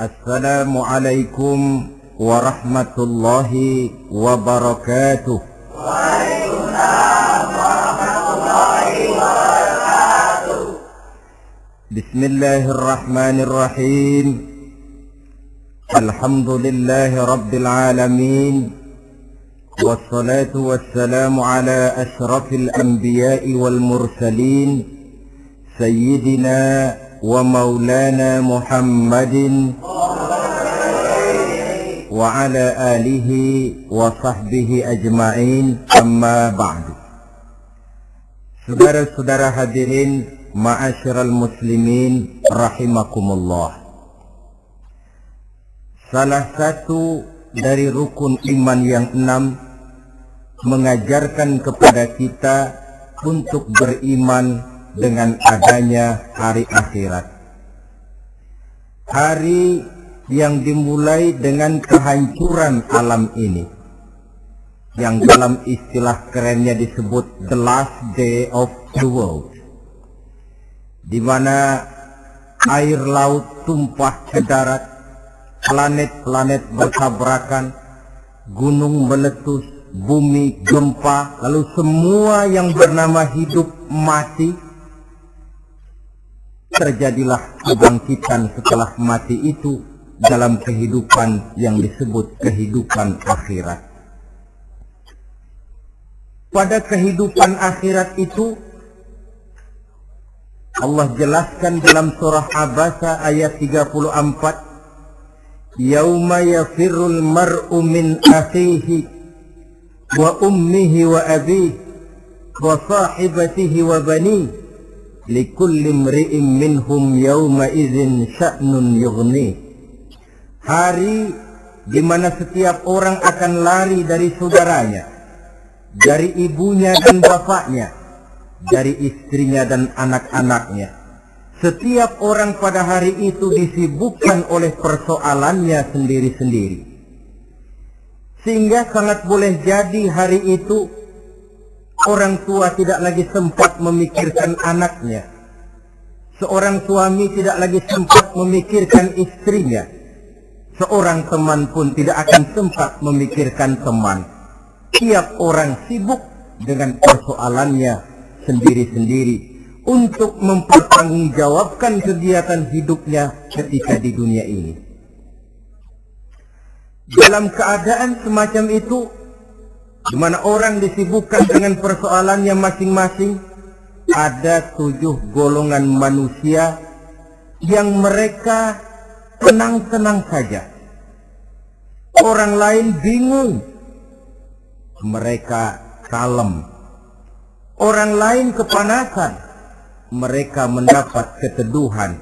Assalamualaikum warahmatullahi wabarakatuh. Waalaikumsalam warahmatullahi wabarakatuh. Bismillahirrahmanirrahim. Alhamdulillahi rabbil alamin. Wassalatu wassalamu ala ashrafil anbiya'i wal mursalin, Sayyidina wa maulana Muhammadin wa ala alihi wa sahbihi ajma'in, amma ba'du. Saudara-saudara hadirin ma'asyiral muslimin rahimakumullah. Salah satu dari rukun iman yang 6 mengajarkan kepada kita untuk beriman dengan adanya hari akhirat. Hari yang dimulai dengan kehancuran alam ini, yang dalam istilah kerennya disebut the last day of the world, di mana air laut tumpah ke darat, planet-planet bertabrakan, gunung meletus, bumi gempa, lalu semua yang bernama hidup mati. Terjadilah kebangkitan setelah mati itu dalam kehidupan yang disebut kehidupan akhirat. Pada kehidupan akhirat itu Allah jelaskan dalam surah Abasa ayat 34, Yauma yafirrul mar'u min akhihi wa ummihi wa abihi wa sahibatihi wa banihi likulli imri'in minhum yawma idzin sya'nun yughni. Hari di mana setiap orang akan lari dari saudaranya, dari ibunya dan bapaknya, dari istrinya dan anak-anaknya. Setiap orang pada hari itu disibukkan oleh persoalannya sendiri-sendiri. Sehingga sangat boleh jadi hari itu orang tua tidak lagi sempat memikirkan anaknya. Seorang suami tidak lagi sempat memikirkan istrinya. Seorang teman pun tidak akan sempat memikirkan teman. Tiap orang sibuk dengan persoalannya sendiri-sendiri untuk mempertanggungjawabkan kegiatan hidupnya ketika di dunia ini. Dalam keadaan semacam itu, di mana orang disibukkan dengan persoalannya masing-masing, ada 7 golongan manusia yang mereka tenang-tenang saja. Orang lain bingung, mereka kalem. Orang lain kepanasan, mereka mendapat keteduhan.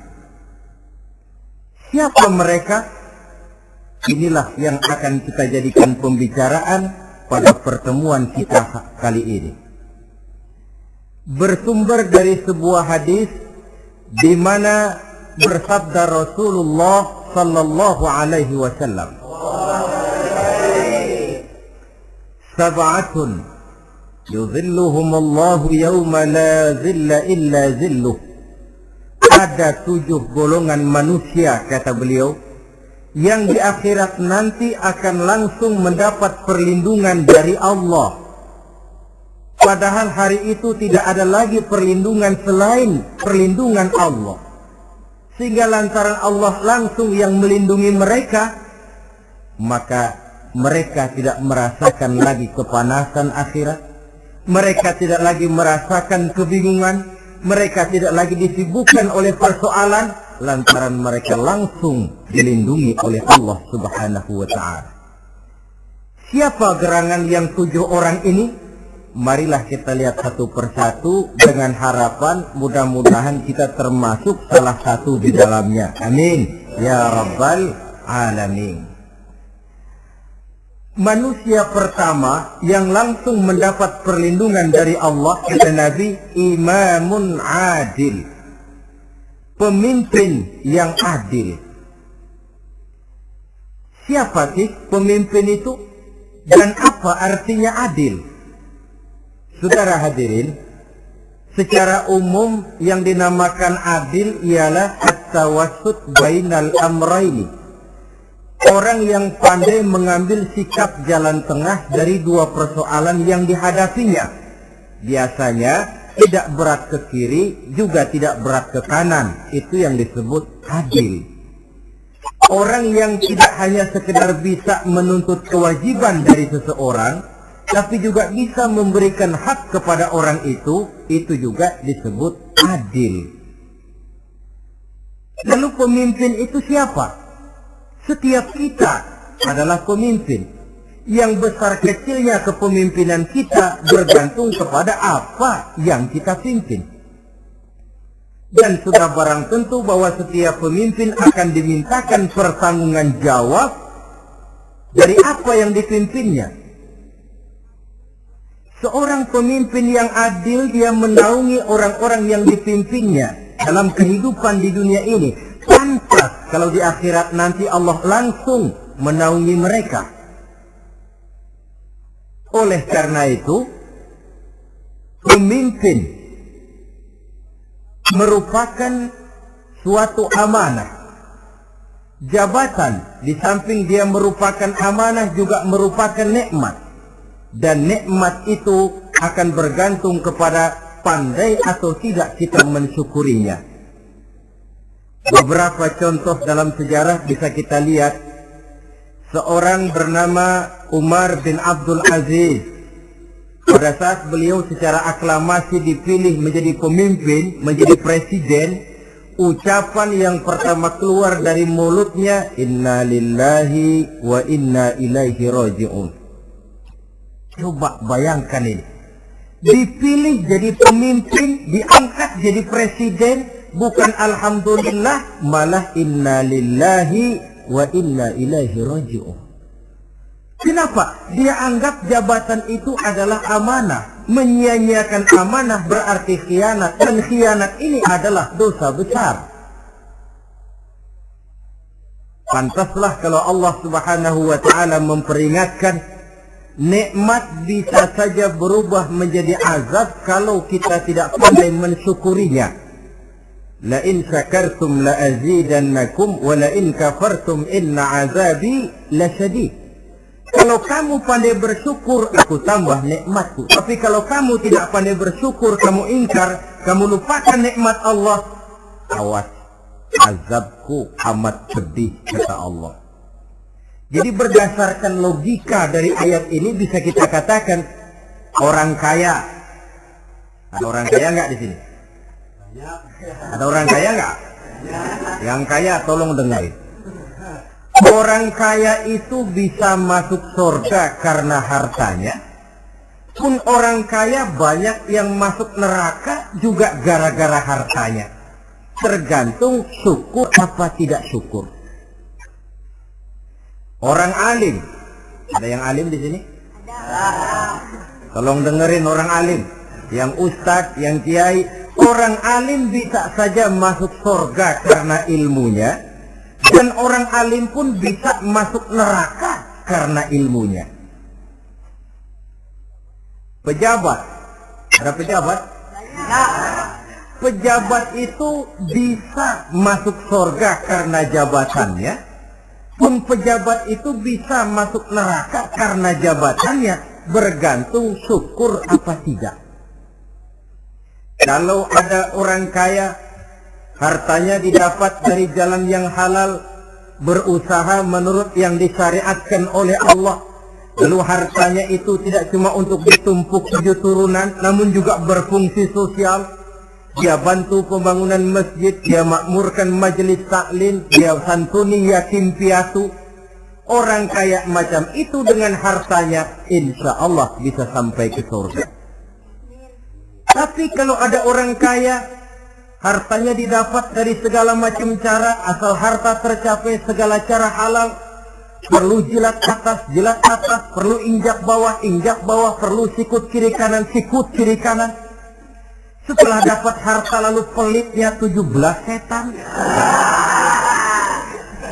Siapa mereka? Inilah yang akan kita jadikan pembicaraan pada pertemuan kita kali ini. Bersumber dari sebuah hadis di mana bersabda Rasulullah sallallahu alaihi wasallam, Sab'atun yuzilluhumullahu yawma la zilla illa zilluh. Ada 7 golongan manusia, kata beliau, yang di akhirat nanti akan langsung mendapat perlindungan dari Allah. Padahal hari itu tidak ada lagi perlindungan selain perlindungan Allah. Sehingga lantaran Allah langsung yang melindungi mereka, maka mereka tidak merasakan lagi kepanasan akhirat. Mereka tidak lagi merasakan kebingungan. Mereka tidak lagi disibukkan oleh persoalan, lantaran mereka langsung dilindungi oleh Allah subhanahu wa ta'ala. Siapa gerangan yang 7 orang ini? Marilah kita lihat satu persatu dengan harapan mudah-mudahan kita termasuk salah satu di dalamnya. Amin ya rabbal alamin. Manusia pertama yang langsung mendapat perlindungan dari Allah, kata Nabi, imamun adil, pemimpin yang adil. Siapa sih pemimpin itu? Dan apa artinya adil? Saudara hadirin, secara umum yang dinamakan adil ialah at-tawassut bainal amraini, Orang yang pandai mengambil sikap jalan tengah dari dua persoalan yang dihadapinya. Biasanya tidak berat ke kiri, juga tidak berat ke kanan. Itu yang disebut adil. Orang yang tidak hanya sekedar bisa menuntut kewajiban dari seseorang, tapi juga bisa memberikan hak kepada orang itu juga disebut adil. Lalu pemimpin itu siapa? Setiap kita adalah pemimpin. Yang besar kecilnya kepemimpinan kita bergantung kepada apa yang kita pimpin. Dan sudah barang tentu bahwa setiap pemimpin akan dimintakan pertanggungan jawab dari apa yang dipimpinnya. Seorang pemimpin yang adil, dia menaungi orang-orang yang dipimpinnya dalam kehidupan di dunia ini. Pantas kalau di akhirat nanti Allah langsung menaungi mereka. Oleh karena itu, pemimpin merupakan suatu amanah. Jabatan di samping dia merupakan amanah juga merupakan nikmat. Dan nikmat itu akan bergantung kepada pandai atau tidak kita mensyukurinya. Beberapa contoh dalam sejarah bisa kita lihat. Seorang bernama Umar bin Abdul Aziz. Pada saat beliau secara aklamasi dipilih menjadi pemimpin, menjadi presiden, ucapan yang pertama keluar dari mulutnya, Inna lillahi wa inna ilaihi raji'un. Coba bayangkan ini. Dipilih jadi pemimpin, diangkat jadi presiden, bukan alhamdulillah, malah inna lillahi wa inna ilaihi raji'un. Kenapa? Dia anggap jabatan itu adalah amanah. Menyia-nyiakan amanah berarti khianat, dan khianat ini adalah dosa besar. Pantaslah kalau Allah Subhanahu wa taala memperingatkan, nikmat bisa saja berubah menjadi azab kalau kita tidak pandai mensyukurinya. La in syakartum la azidannakum wa la in kafartum inna azabi lasyadid. Kalau kamu pandai bersyukur, aku tambah nikmatku. Tapi kalau kamu tidak pandai bersyukur, kamu ingkar, kamu lupakan nikmat Allah, awas, azabku amat pedih, kata Allah. Jadi berdasarkan logika dari ayat ini bisa kita katakan orang kaya. Ada orang kaya nggak di sini? Ada orang kaya nggak? Yang kaya tolong dengarin. Orang kaya itu bisa masuk surga karena hartanya. Pun orang kaya banyak yang masuk neraka juga gara-gara hartanya. Tergantung syukur apa tidak syukur. Orang alim, ada yang alim di sini? Tolong dengerin orang alim, yang ustadz, yang kiai. Orang alim bisa saja masuk surga karena ilmunya, dan orang alim pun bisa masuk neraka karena ilmunya. Pejabat, ada pejabat? Pejabat itu bisa masuk surga karena jabatannya, pun pejabat itu bisa masuk neraka karena jabatannya, bergantung syukur apa tidak. Kalau ada orang kaya, hartanya didapat dari jalan yang halal, berusaha menurut yang disyariatkan oleh Allah, lalu hartanya itu tidak cuma untuk ditumpuk 7 turunan, namun juga berfungsi sosial. Dia bantu pembangunan masjid, dia makmurkan majelis taklim, dia santuni yatim piatu. Orang kaya macam itu dengan hartanya, insya Allah bisa sampai ke surga. Tapi kalau ada orang kaya, hartanya didapat dari segala macam cara, asal harta tercapai segala cara halal, perlu jilat atas, perlu injak bawah, perlu sikut kiri kanan, sikut kiri kanan. Setelah dapat harta lalu pelitnya 17 setan.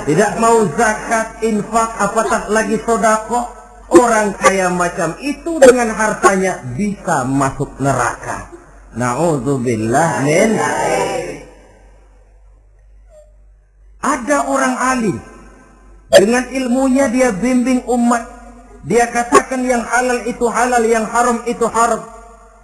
Tidak mau zakat, infak, apatah lagi sedekah. Orang kaya macam itu dengan hartanya bisa masuk neraka. Na'udzubillah min. Ada orang alim, Dengan ilmunya dia bimbing umat. Dia katakan yang halal itu halal, yang haram itu haram.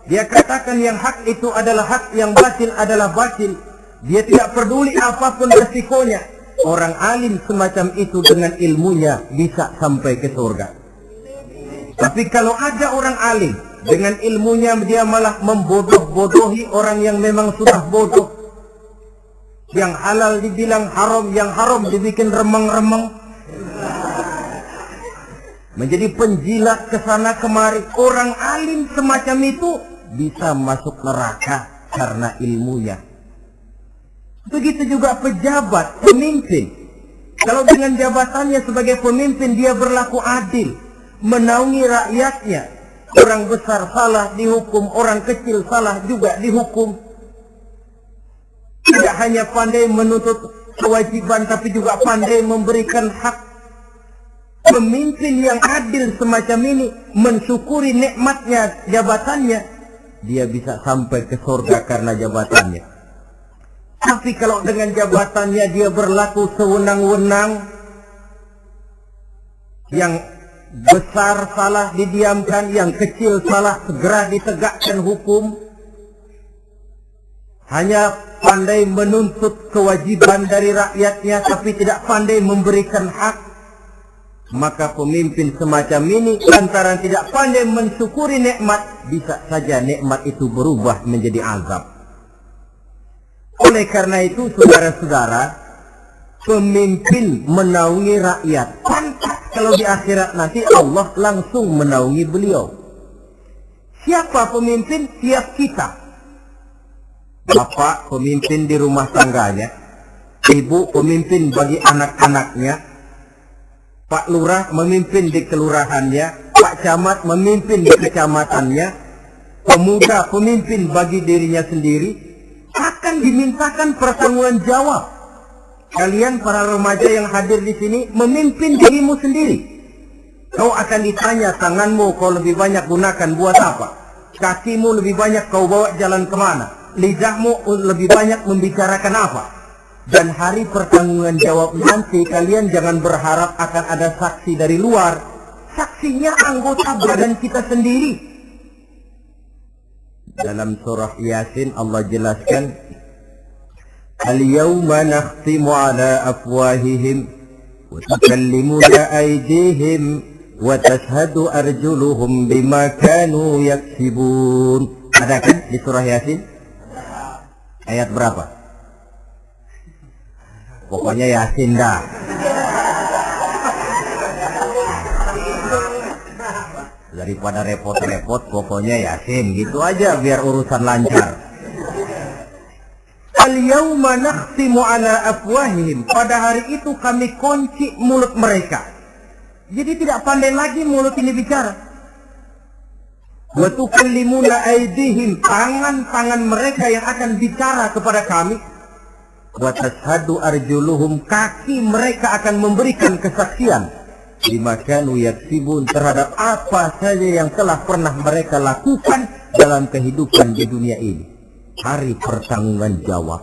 Dia katakan yang hak itu adalah hak, yang batil adalah batil. Dia tidak peduli apapun resikonya. Orang alim semacam itu dengan ilmunya bisa sampai ke surga. Tapi kalau ada orang alim, dengan ilmunya dia malah membodoh-bodohi orang yang memang sudah bodoh. Yang halal dibilang haram, yang haram dibikin remeng-remeng. Menjadi penjilat ke sana kemari. Orang alim semacam itu bisa masuk neraka karena ilmunya. Begitu juga pejabat, pemimpin. Kalau dengan jabatannya sebagai pemimpin dia berlaku adil, menaungi rakyatnya. Orang besar salah dihukum, orang kecil salah juga dihukum. Tidak hanya pandai menuntut kewajiban, tapi juga pandai memberikan hak. Pemimpin yang adil semacam ini mensyukuri nikmatnya jabatannya, dia bisa sampai ke surga karena jabatannya. Tapi kalau dengan jabatannya dia berlaku sewenang-wenang, yang besar salah didiamkan, yang kecil salah segera ditegakkan hukum, hanya pandai menuntut kewajiban dari rakyatnya tapi tidak pandai memberikan hak, maka pemimpin semacam ini lantaran tidak pandai mensyukuri nikmat, bisa saja nikmat itu berubah menjadi azab. Oleh karena itu saudara-saudara, pemimpin menaungi rakyat, pantas kalau di akhirat nanti Allah langsung menaungi beliau. Siapa pemimpin? Tiap kita. Bapak pemimpin di rumah tangganya, ibu pemimpin bagi anak-anaknya, Pak Lurah memimpin di kelurahannya, Pak Camat memimpin di kecamatannya, pemuda pemimpin bagi dirinya sendiri, akan dimintakan pertanggungan jawab. Kalian para remaja yang hadir di sini memimpin dirimu sendiri. Kau akan ditanya, tanganmu kau lebih banyak gunakan buat apa? Kakimu lebih banyak kau bawa jalan kemana? Lidahmu lebih banyak membicarakan apa? Dan hari pertanggungan jawab nanti kalian jangan berharap akan ada saksi dari luar. Saksinya anggota badan kita sendiri. Dalam surah Yasin Allah jelaskan, Al-yawma nakhtimu ala afwahihim wa tukallimuna aydihim wa tashhadu arjuluhum bima kanu yaksibun. Ada kan di surah Yasin? Ayat berapa? Pokoknya Yasin dah. Daripada repot-repot, pokoknya Yasin. Gitu aja biar urusan lancar. Al-yawma nakhtimu ala afwahihim. Pada hari itu kami kunci mulut mereka. Jadi tidak pandai lagi mulut ini bicara. Wa tukallimuna aydihim. Tangan-tangan mereka yang akan bicara kepada kami. Wa tashhadu arjuluhum, kaki mereka akan memberikan kesaksian bima kanu yaksibun, terhadap apa saja yang telah pernah mereka lakukan dalam kehidupan di dunia ini. Hari pertanggungan jawab.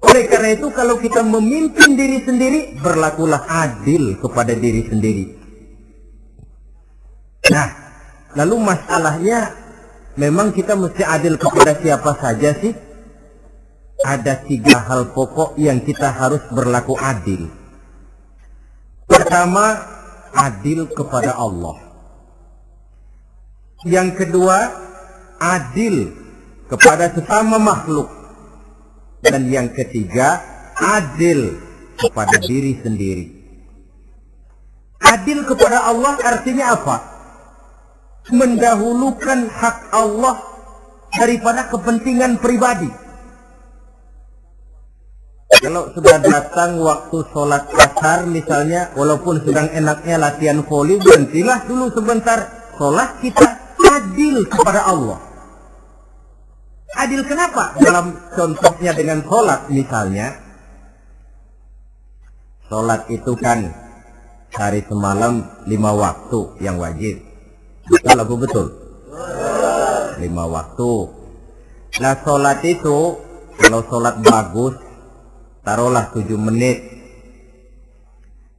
Oleh karena itu kalau kita memimpin diri sendiri, berlakulah adil kepada diri sendiri. Nah, lalu masalahnya memang kita mesti adil kepada siapa saja sih? Ada 3 hal pokok yang kita harus berlaku adil. Pertama, adil kepada Allah. Yang kedua, adil kepada sesama makhluk. Dan yang ketiga, adil kepada diri sendiri. Adil kepada Allah artinya apa? Mendahulukan hak Allah daripada kepentingan pribadi. Kalau sudah datang waktu sholat asar misalnya, walaupun sedang enaknya latihan voli, berhentilah dulu sebentar. Sholat kita adil kepada Allah. Adil kenapa? Dalam contohnya dengan sholat misalnya, sholat itu kan hari semalam 5 waktu yang wajib. Betul apa betul? 5 waktu. Nah sholat itu, kalau sholat bagus, taruhlah 7 menit.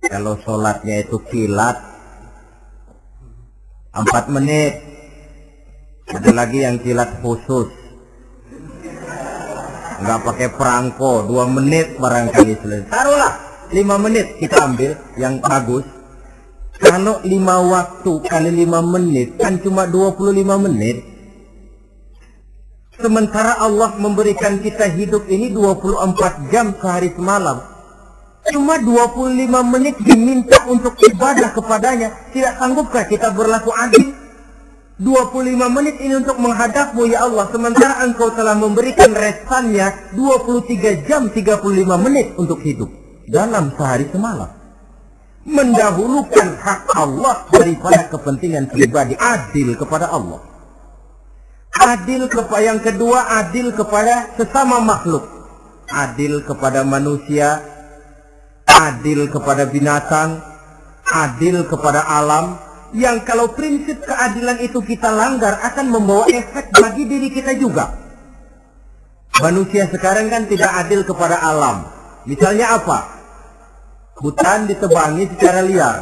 Kalau sholatnya itu kilat 4 menit. Ada lagi yang kilat khusus, nggak pakai perangko, 2 menit barangkali selesai. Taruhlah 5 menit kita ambil yang bagus. Kalau 5 waktu kali 5 menit kan cuma 25 menit. Sementara Allah memberikan kita hidup ini 24 jam sehari semalam. Cuma 25 menit diminta untuk ibadah kepadanya. Tidak sanggupkah kita berlaku adil? 25 menit ini untuk menghadapmu ya Allah. Sementara engkau telah memberikan restannya 23 jam 35 menit untuk hidup dalam sehari semalam. Mendahulukan hak Allah daripada kepentingan pribadi. Adil kepada Allah. Adil kepada yang kedua, adil kepada sesama makhluk. Adil kepada manusia, adil kepada binatang, adil kepada alam. Yang kalau prinsip keadilan itu kita langgar akan membawa efek bagi diri kita juga. Manusia sekarang kan tidak adil kepada alam. Misalnya apa? Hutan ditebangi secara liar,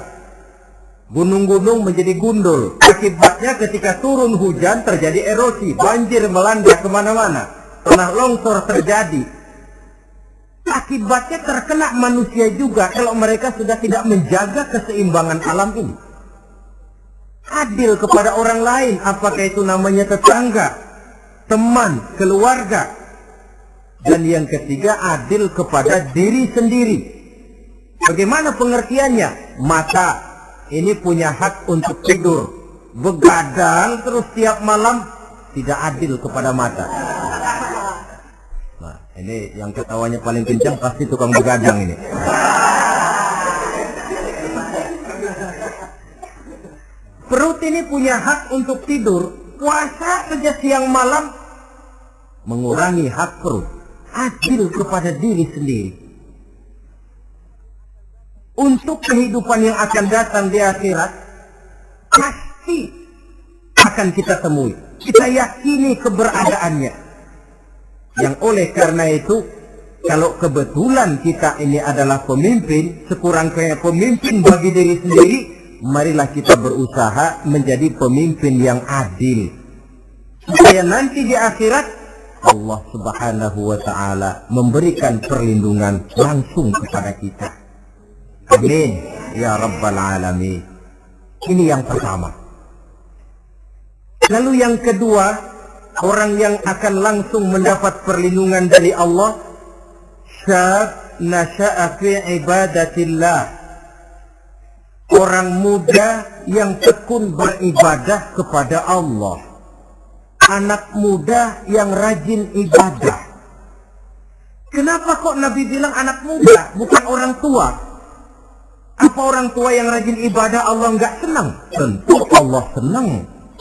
gunung-gunung menjadi gundul. Akibatnya ketika turun hujan terjadi erosi, banjir melanda kemana-mana, tanah longsor terjadi. Akibatnya terkena manusia juga kalau mereka sudah tidak menjaga keseimbangan alam ini. Adil kepada orang lain, apakah itu namanya tetangga, teman, keluarga. Dan yang ketiga, adil kepada diri sendiri. Bagaimana pengertiannya? Mata ini punya hak untuk tidur, begadang terus tiap malam, tidak adil kepada mata. Nah, ini yang ketawanya paling kencang pasti tukang begadang ini. Perut ini punya hak untuk tidur, puasa saja siang malam, mengurangi hak perut. Adil kepada diri sendiri. Untuk kehidupan yang akan datang di akhirat, pasti akan kita temui. Kita yakini keberadaannya. Yang oleh karena itu, kalau kebetulan kita ini adalah pemimpin, sekurang-kurangnya pemimpin bagi diri sendiri, marilah kita berusaha menjadi pemimpin yang adil. Supaya nanti di akhirat, Allah Subhanahu wa ta'ala memberikan perlindungan langsung kepada kita. Amin ya Rabbal Alamin. Ini yang pertama. Lalu yang kedua, orang yang akan langsung mendapat perlindungan dari Allah, syab nasha'a fi ibadatillah. Orang muda yang tekun beribadah kepada Allah. Anak muda yang rajin ibadah. Kenapa kok Nabi bilang anak muda, bukan orang tua? Apa orang tua yang rajin ibadah Allah nggak senang? Tentu Allah senang.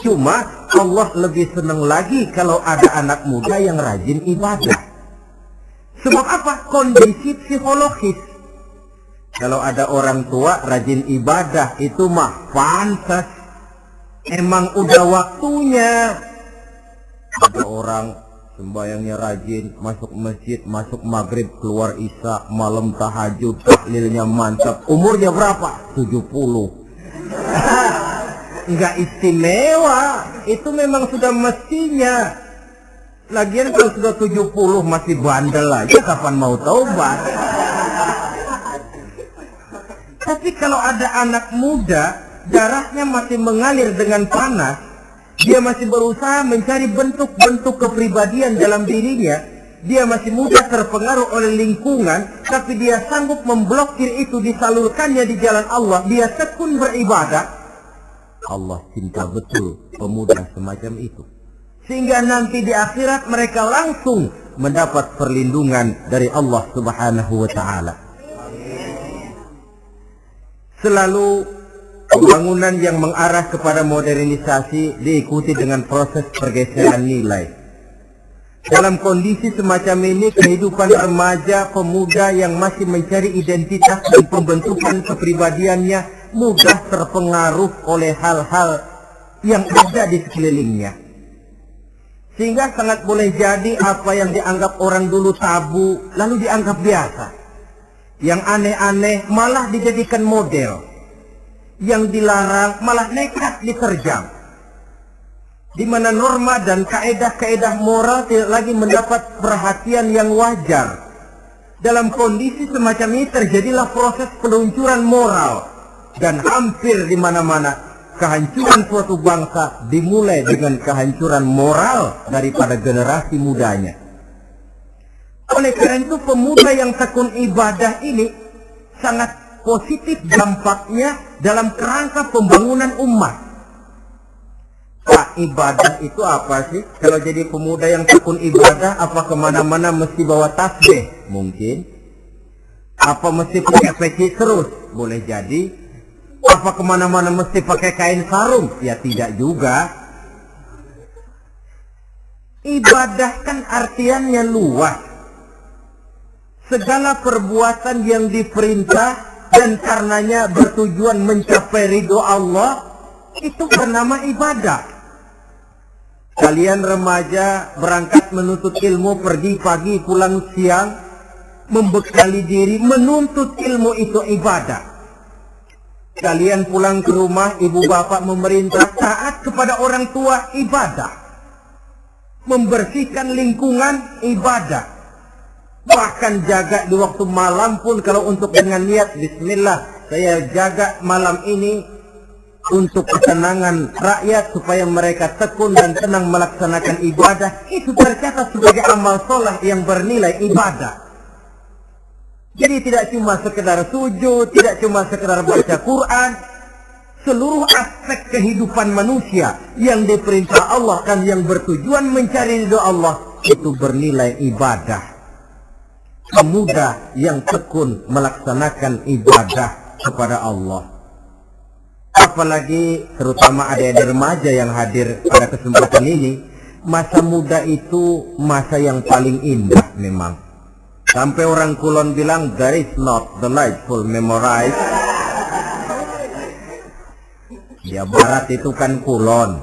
Cuma Allah lebih senang lagi kalau ada anak muda yang rajin ibadah. Sebab apa? Kondisi psikologis. Kalau ada orang tua rajin ibadah itu mah pantas. Emang udah waktunya. Ada orang sembayangnya rajin, masuk masjid, masuk maghrib, keluar isya, malam tahajud, tahlilnya mantap. Umurnya berapa? 70. Enggak istimewa. Itu memang sudah mestinya. Lagian kalau sudah 70 masih bandel aja, kapan mau taubat? Tapi kalau ada anak muda, darahnya masih mengalir dengan panas, dia masih berusaha mencari bentuk-bentuk kepribadian dalam dirinya. Dia masih mudah terpengaruh oleh lingkungan, tapi dia sanggup memblokir itu, disalurkannya di jalan Allah. Dia tekun beribadah. Allah cinta betul pemuda semacam itu. Sehingga nanti di akhirat mereka langsung mendapat perlindungan dari Allah Subhanahu wa ta'ala. Selalu pembangunan yang mengarah kepada modernisasi diikuti dengan proses pergeseran nilai. Dalam kondisi semacam ini, kehidupan remaja pemuda yang masih mencari identitas dan pembentukan kepribadiannya mudah terpengaruh oleh hal-hal yang ada di sekelilingnya. Sehingga sangat boleh jadi apa yang dianggap orang dulu tabu lalu dianggap biasa. Yang aneh-aneh malah dijadikan model. Yang dilarang malah nekat diterjang. Di mana norma dan kaedah-kaedah moral tidak lagi mendapat perhatian yang wajar. Dalam kondisi semacam ini terjadilah proses peluncuran moral. Dan hampir di mana-mana kehancuran suatu bangsa dimulai dengan kehancuran moral daripada generasi mudanya. Oleh karena itu pemuda yang tekun ibadah ini sangat positif dampaknya dalam kerangka pembangunan umat. Pak, ibadah itu apa sih? Kalau jadi pemuda yang tekun ibadah, apa kemana-mana mesti bawa tasbih? Mungkin. Apa mesti pakai peci terus? Boleh jadi. Apa kemana-mana mesti pakai kain sarung? Ya tidak juga. Ibadah kan artiannya luas. Segala perbuatan yang diperintah dan karenanya bertujuan mencapai ridho Allah, itu bernama ibadah. Kalian remaja berangkat menuntut ilmu, pergi pagi pulang siang, membekali diri menuntut ilmu, itu ibadah. Kalian pulang ke rumah, ibu bapak memerintah taat kepada orang tua, ibadah. Membersihkan lingkungan, ibadah. Bahkan jaga di waktu malam pun, kalau untuk dengan niat bismillah, saya jaga malam ini untuk ketenangan rakyat supaya mereka tekun dan tenang melaksanakan ibadah, itu tercatat sebagai amal soleh yang bernilai ibadah. Jadi tidak cuma sekedar sujud, tidak cuma sekedar baca Quran, seluruh aspek kehidupan manusia yang diperintah Allah dan yang bertujuan mencari ridho Allah itu bernilai ibadah. Pemuda yang tekun melaksanakan ibadah kepada Allah. Apalagi terutama adik-adik remaja yang hadir pada kesempatan ini, masa muda itu masa yang paling indah memang. Sampai orang Kulon bilang, there is not delightful memorize. Ya Barat itu kan Kulon.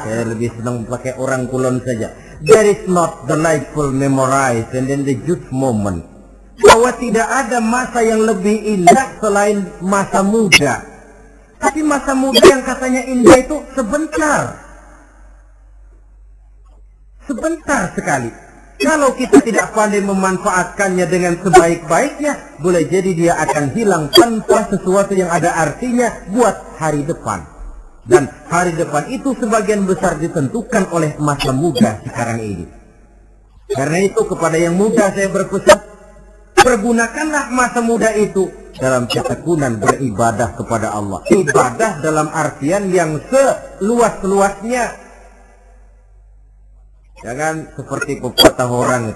Saya lebih senang pakai orang Kulon saja. There is not delightful memorize and then the youth moment. Bahwa tidak ada masa yang lebih indah selain masa muda. Tapi masa muda yang katanya indah itu sebentar. Sebentar sekali. Kalau kita tidak pandai memanfaatkannya dengan sebaik-baiknya, boleh jadi dia akan hilang tanpa sesuatu yang ada artinya buat hari depan. Dan hari depan itu sebagian besar ditentukan oleh masa muda sekarang ini. Karena itu kepada yang muda saya berpesan, pergunakanlah masa muda itu dalam ketekunan beribadah kepada Allah. Ibadah dalam artian yang seluas-luasnya. Jangan seperti pepatah orang,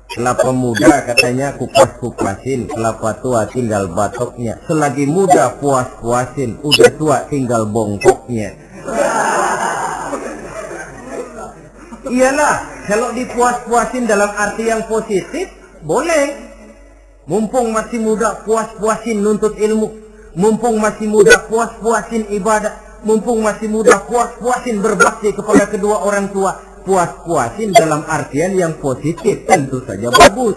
kelapa muda katanya kupas-kupasin, kelapa tua tinggal batoknya. Selagi muda puas-puasin, udah tua tinggal bongkoknya. Iyalah, kalau dipuas-puasin dalam arti yang positif, boleh. Mumpung masih muda, puas-puasin nuntut ilmu. Mumpung masih muda, puas-puasin ibadah. Mumpung masih muda, puas-puasin berbakti kepada kedua orang tua. Puas-puasin dalam artian yang positif, tentu saja bagus.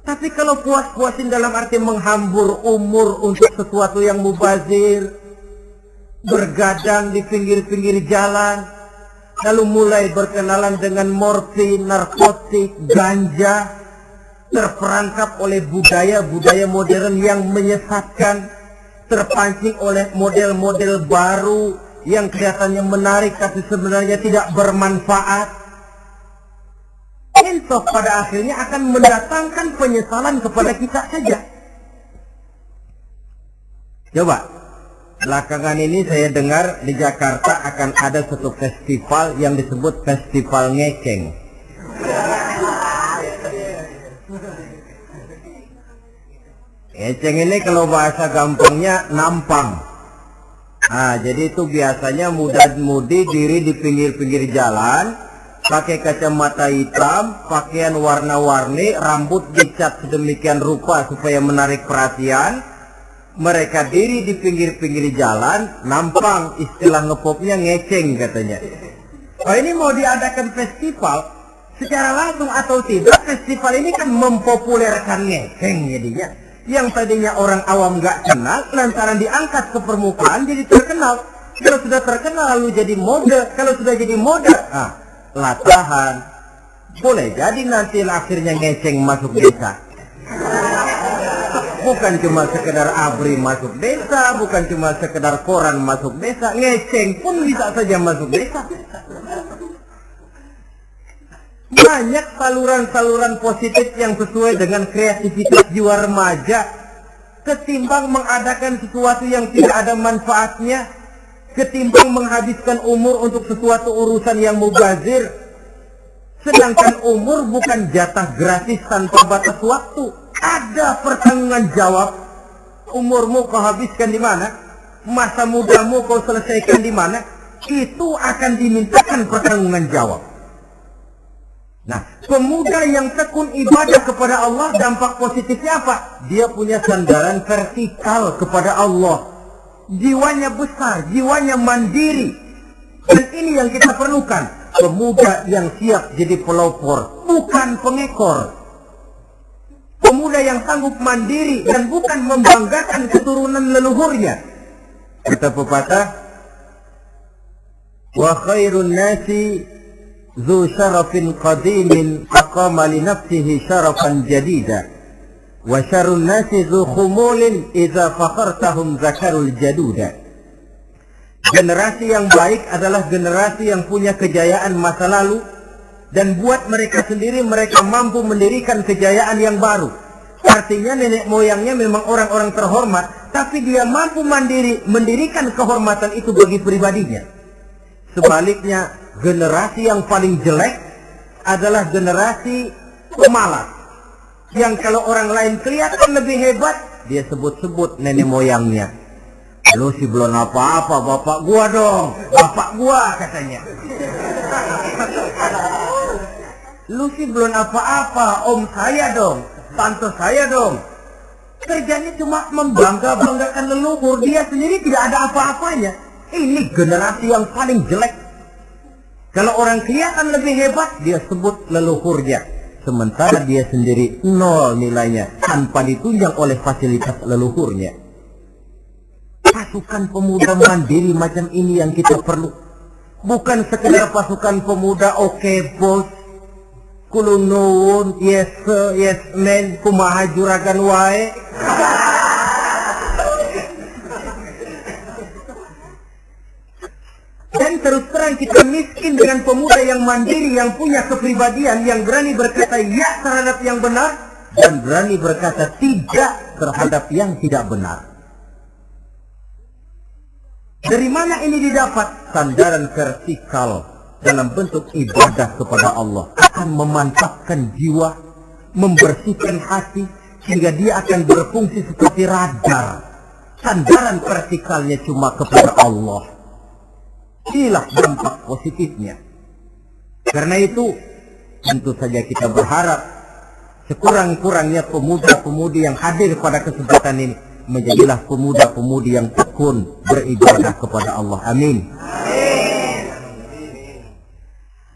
Tapi kalau puas-puasin dalam arti menghambur umur untuk sesuatu yang mubazir, bergadang di pinggir-pinggir jalan, lalu mulai berkenalan dengan morfin, narkotik, ganja, terperangkap oleh budaya-budaya modern yang menyesatkan, terpancing oleh model-model baru yang kelihatannya menarik tapi sebenarnya tidak bermanfaat. Entah pada akhirnya akan mendatangkan penyesalan kepada kita saja. Coba, belakangan ini saya dengar di Jakarta akan ada satu festival yang disebut Festival Ngeceng. Ngeceng ini kalau bahasa gampangnya nampang. Nah, jadi itu biasanya muda-mudi diri di pinggir-pinggir jalan, pakai kacamata hitam, pakaian warna-warni, rambut dicat sedemikian rupa supaya menarik perhatian. Mereka diri di pinggir-pinggir jalan, nampang, istilah ngepopnya ngeceng katanya. Oh, ini mau diadakan festival. Secara langsung atau tidak, festival ini kan mempopulerkan ngeceng jadinya. Yang tadinya orang awam nggak kenal, lantaran diangkat ke permukaan jadi terkenal. Kalau sudah terkenal lalu jadi mode, kalau sudah jadi mode, latahan. Boleh jadi nanti akhirnya ngeceng masuk desa. Bukan cuma sekedar abri masuk desa, bukan cuma sekedar koran masuk desa, ngeceng pun bisa saja masuk desa. Banyak saluran-saluran positif yang sesuai dengan kreativitas jiwa remaja, ketimbang mengadakan sesuatu yang tidak ada manfaatnya, ketimbang menghabiskan umur untuk sesuatu urusan yang mubazir. Sedangkan umur bukan jatah gratis tanpa batas waktu. Ada pertanggungan jawab. Umurmu kau habiskan di mana? Masa mudamu kau selesaikan di mana? Itu akan dimintakan pertanggungan jawab. Nah, pemuda yang tekun ibadah kepada Allah, dampak positifnya apa? Dia punya sandaran vertikal kepada Allah. Jiwanya besar, jiwanya mandiri. Dan ini yang kita perlukan. Pemuda yang siap jadi pelopor, bukan pengekor. Pemuda yang sanggup mandiri dan bukan membanggakan keturunan leluhurnya. Kata pepatah, wa khairun nasi zu syarafin qadimin aqama li nafsihi syarafan jadida wa syarrun nasi zu khumulin idza fakhartahum zakarul jaduda. Generasi yang baik adalah generasi yang punya kejayaan masa lalu, dan buat mereka sendiri mereka mampu mendirikan kejayaan yang baru. Artinya nenek moyangnya memang orang-orang terhormat, tapi dia mampu mandiri mendirikan kehormatan itu bagi pribadinya. Sebaliknya, generasi yang paling jelek adalah generasi pemalas, yang kalau orang lain kelihatan lebih hebat, dia sebut-sebut nenek moyangnya. Lu sih belum apa-apa, bapak gua dong, bapak gua katanya. Lu sih belum apa-apa, om saya dong, tante saya dong. Kerjanya cuma membangga-banggakan leluhur, dia sendiri tidak ada apa-apanya. Ini generasi yang paling jelek. Kalau orang kelihatan lebih hebat, dia sebut leluhurnya. Sementara dia sendiri nol nilainya, tanpa ditunjang oleh fasilitas leluhurnya. Pasukan pemuda mandiri macam ini yang kita perlu. Bukan sekedar pasukan pemuda oke bos, kulun nuwun, yes sir, yes man, kumaha juragan wae. Dan terus terang kita miskin dengan pemuda yang mandiri, yang punya kepribadian, yang berani berkata ya terhadap yang benar dan berani berkata tidak terhadap yang tidak benar. Dari mana ini didapat? Sandaran vertikal dalam bentuk ibadah kepada Allah akan memantapkan jiwa, membersihkan hati, sehingga dia akan berfungsi seperti radar. Sandaran vertikalnya cuma kepada Allah. Inilah dampak positifnya. Karena itu, tentu saja kita berharap sekurang-kurangnya pemuda-pemudi yang hadir pada kesempatan ini menjadilah pemuda-pemudi yang tekun beribadah kepada Allah. Amin.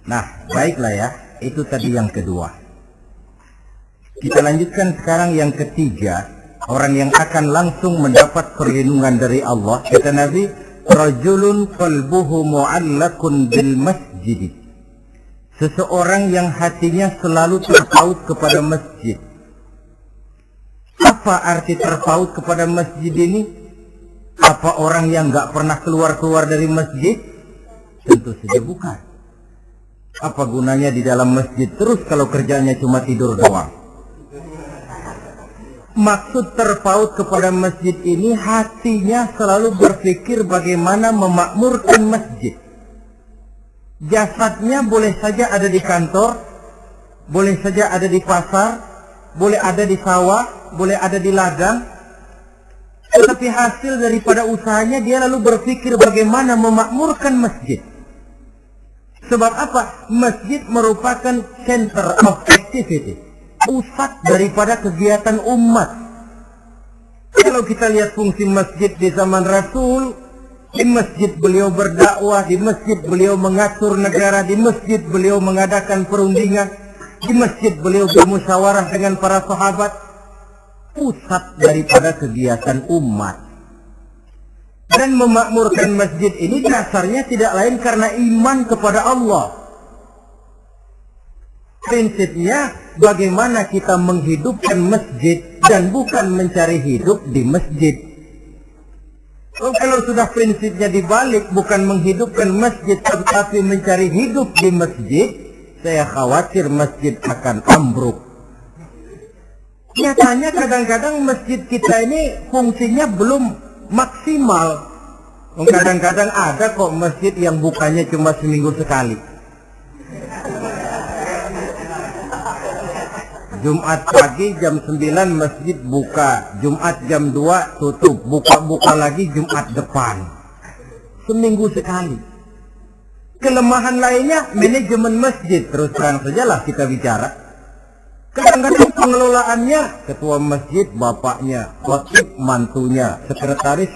Nah, baiklah ya. Itu tadi yang kedua. Kita lanjutkan sekarang yang ketiga. Orang yang akan langsung mendapat perlindungan dari Allah. Kata Nabi, rajulun qalbuhu mu'allakun bil masjid. Seseorang yang hatinya selalu terpaut kepada masjid. Apa arti terpaut kepada masjid ini? Apa orang yang nggak pernah keluar-keluar dari masjid? Tentu saja bukan. Apa gunanya di dalam masjid terus kalau kerjanya cuma tidur doang? Maksud terpaut kepada masjid ini, hatinya selalu berpikir bagaimana memakmurkan masjid. Jasadnya boleh saja ada di kantor, boleh saja ada di pasar, boleh ada di sawah, boleh ada di ladang, tetapi hasil daripada usahanya dia lalu berpikir bagaimana memakmurkan masjid. Sebab apa? Masjid merupakan center of activity, pusat daripada kegiatan umat. Kalau kita lihat fungsi masjid di zaman Rasul, Di masjid beliau berdakwah, di masjid beliau mengatur negara, di masjid beliau mengadakan perundingan, di masjid beliau bermusyawarah dengan para sahabat. Pusat daripada kegiatan umat. Dan memakmurkan masjid ini dasarnya tidak lain karena iman kepada Allah. Prinsipnya bagaimana kita menghidupkan masjid dan bukan mencari hidup di masjid. Kalau sudah prinsipnya dibalik, bukan menghidupkan masjid tetapi mencari hidup di masjid, saya khawatir masjid akan ambruk. Nyatanya kadang-kadang masjid kita ini fungsinya belum maksimal. Kadang-kadang ada kok masjid yang bukanya cuma seminggu sekali. Jumat pagi jam 9 masjid buka, Jumat jam 2 tutup, buka lagi Jumat depan. Seminggu sekali. Kelemahan lainnya manajemen masjid, terus terang sajalah kita bicara. Kadang-kadang pengelolaannya ketua masjid bapaknya, khatib mantunya, sekretaris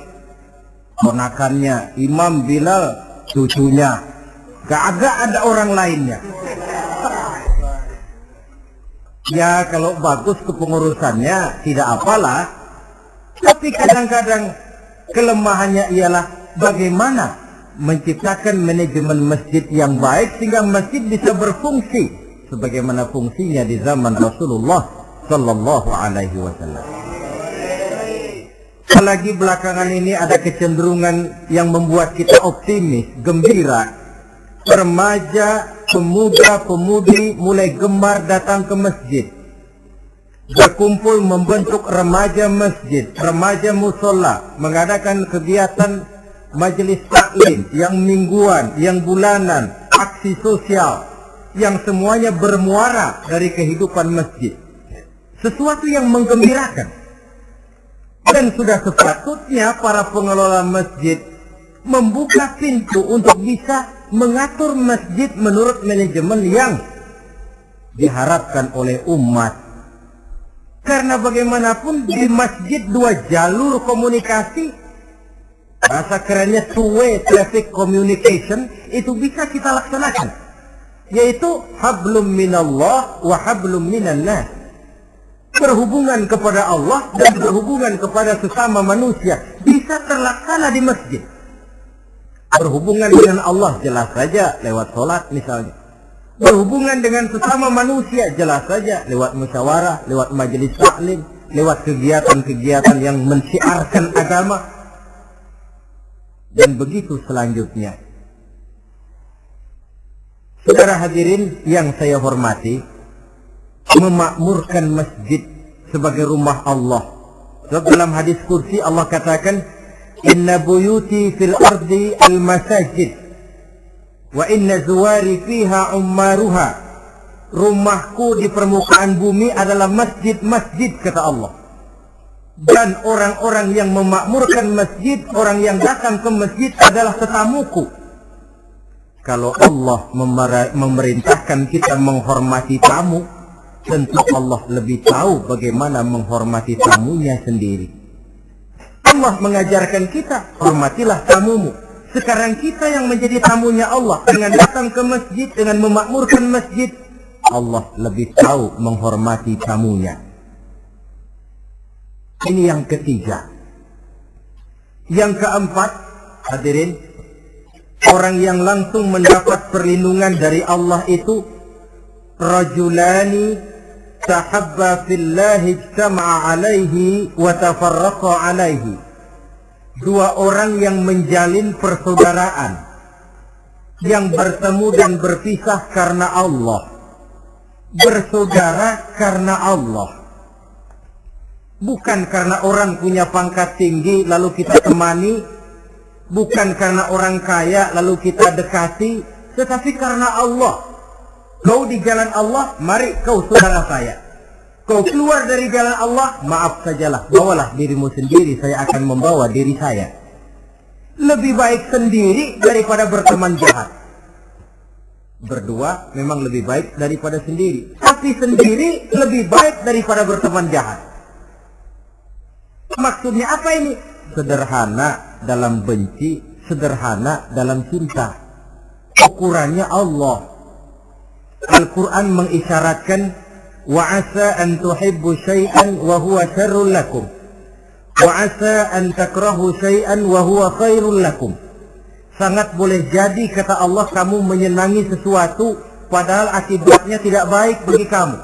ponakannya, imam Bilal cucunya. Gak ada orang lainnya. Ya kalau bagus kepengurusannya tidak apalah. Tapi kadang-kadang kelemahannya ialah bagaimana menciptakan manajemen masjid yang baik sehingga masjid bisa berfungsi sebagaimana fungsinya di zaman Rasulullah Sallallahu Alaihi Wasallam. Apalagi belakangan ini ada kecenderungan yang membuat kita optimis, gembira. Remaja, pemuda-pemudi mulai gemar datang ke masjid. Berkumpul membentuk remaja masjid, remaja musola, mengadakan kegiatan majelis taklim yang mingguan, yang bulanan, aksi sosial, yang semuanya bermuara dari kehidupan masjid. Sesuatu yang menggembirakan. Dan sudah sepatutnya para pengelola masjid membuka pintu untuk bisa mengatur masjid menurut manajemen yang diharapkan oleh umat. Karena bagaimanapun di masjid dua jalur komunikasi, bahasa kerennya two-way traffic communication, itu bisa kita laksanakan. Yaitu hablum minallah wa hablum minannas. Berhubungan kepada Allah dan berhubungan kepada sesama manusia bisa terlaksana di masjid. Berhubungan dengan Allah jelas saja lewat sholat misalnya. Berhubungan dengan sesama manusia jelas saja lewat musyawarah, lewat majelis taklim, lewat kegiatan-kegiatan yang mensiarkan agama. Dan begitu selanjutnya. Saudara hadirin yang saya hormati, memakmurkan masjid sebagai rumah Allah. Sebab dalam hadis kursi Allah katakan, Inna buyuti fil ardi al-masajid wa inna zuwari fiha ummaruha. Rumahku di permukaan bumi adalah masjid-masjid, kata Allah. Dan orang-orang yang memakmurkan masjid, orang yang datang ke masjid adalah tetamuku. Kalau Allah memerintahkan kita menghormati tamu, tentu Allah lebih tahu bagaimana menghormati tamunya sendiri. Allah mengajarkan kita, hormatilah tamumu. Sekarang kita yang menjadi tamunya Allah dengan datang ke masjid, dengan memakmurkan masjid, Allah lebih tahu menghormati tamunya. Ini yang ketiga. Yang keempat, hadirin, orang yang langsung mendapat perlindungan dari Allah itu rajulani tahabba fillahi ijtama'a alaihi wa tafarraqa alaihi. Dua orang yang menjalin persaudaraan, yang bertemu dan berpisah karena Allah, bersaudara karena Allah. Bukan karena orang punya pangkat tinggi lalu kita temani, bukan karena orang kaya lalu kita dekati, tetapi karena Allah. Kau di jalan Allah, mari kau saudara saya. Kau keluar dari jalan Allah, maaf sajalah, bawalah dirimu sendiri, saya akan membawa diri saya. Lebih baik sendiri daripada berteman jahat. Berdua memang lebih baik daripada sendiri, tapi sendiri lebih baik daripada berteman jahat. Maksudnya apa ini? Sederhana dalam benci, sederhana dalam cinta. Ukurannya Allah. Al-Quran mengisyaratkan wa asa an tuhibbu syai'an wa huwa syarrul lakum wa asa an takrahu syai'an wa huwa khairul lakum. Sangat boleh jadi kata Allah kamu menyenangi sesuatu padahal akibatnya tidak baik bagi kamu.